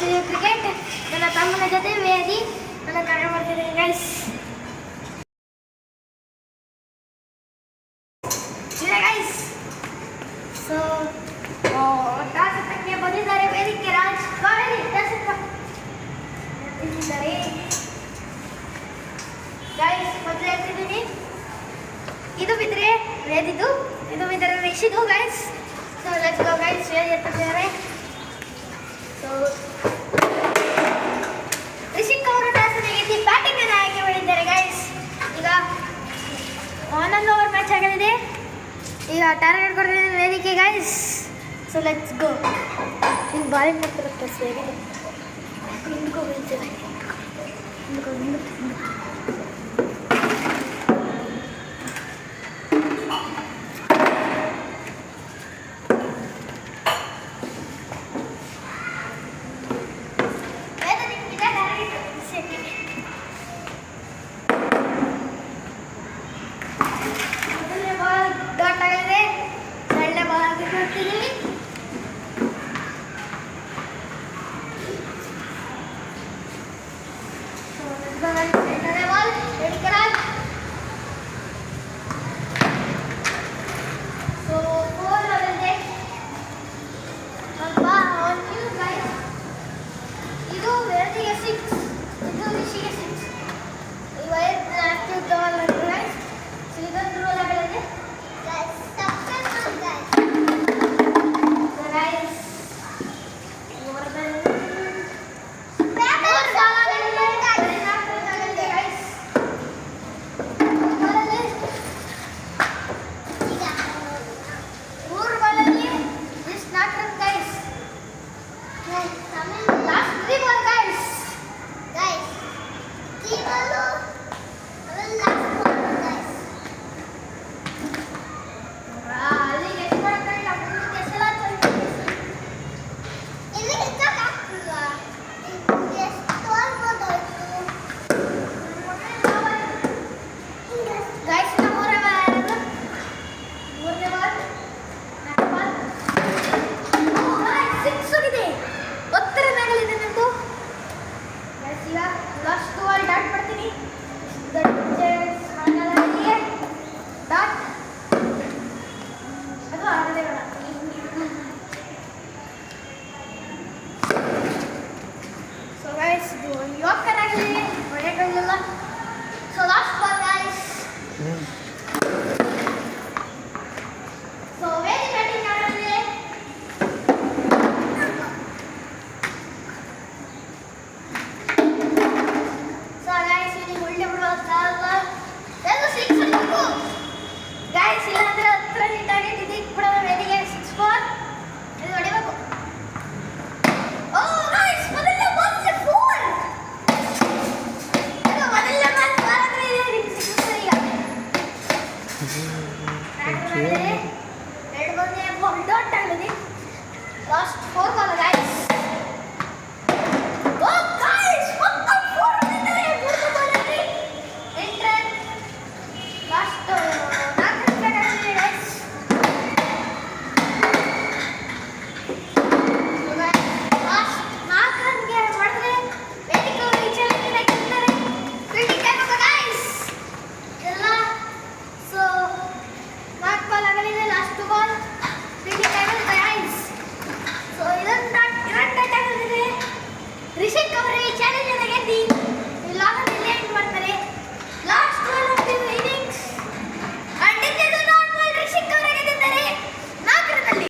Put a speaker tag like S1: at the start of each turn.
S1: Cricket ನನ್ನ ತಮ್ಮನ ಜೊತೆ ವೇದಿ ನನ್ನ ಕರೆ ಮಾಡ್ತಿದ್ದೀನಿ ಗೈಸ್. ಗೈಸ್ ಸೊ ಟಾಸ್ ಹತ್ತಕ್ಕೆ ಬಂದಿದ್ದಾರೆ ವೇದಿಕೆ ರಾಜ್ ಕಾವೇರಿ ಟಾಸ್ ಹತ್ತಿದ್ದಾರೆ ಗೈಸ್. ಮೊದಲು ಹೇಳ್ತಿದ್ದೀನಿ, ಇದು ಬಿದ್ದರೆ ವೇದಿದು, ಇದು ಬಿದ್ದರೆ ರಿಷಿದು guys. So let's go guys. Vedi ಎತ್ತಿದ್ದಾರೆ. ಸೊ ರಿಷಿಕ್ ಅವರು ಟಾಸ್ ಗೆದ್ದು ಬ್ಯಾಟಿಂಗ್ ಅನ್ನು ಆಯ್ಕೆ ಮಾಡಿದ್ದಾರೆ ಗೈಸ್. ಈಗ 11 ಓವರ್ ಮ್ಯಾಚ್ ಆಗಲಿದೆ. ಈಗ ಟಾರ್ಗೆಟ್ ಕೊಡ್ತಿದ್ದೀನಿ ವೇದಿಕೆ ಗೈಸ್. ಸೊ ಲೆಟ್ಸ್ ಗೋ. ಹಿಂಗೆ ಬಾಲಿಂಗ್ ಮಾಡ್ತಿರುತ್ತೆ ಸರಿ, ಹಿಂದ್ಕೋ ಬೀಳ್ತಿದೆ, ಹಿಂದ್ಕೋ ಲಾಸ್ಟ್ 4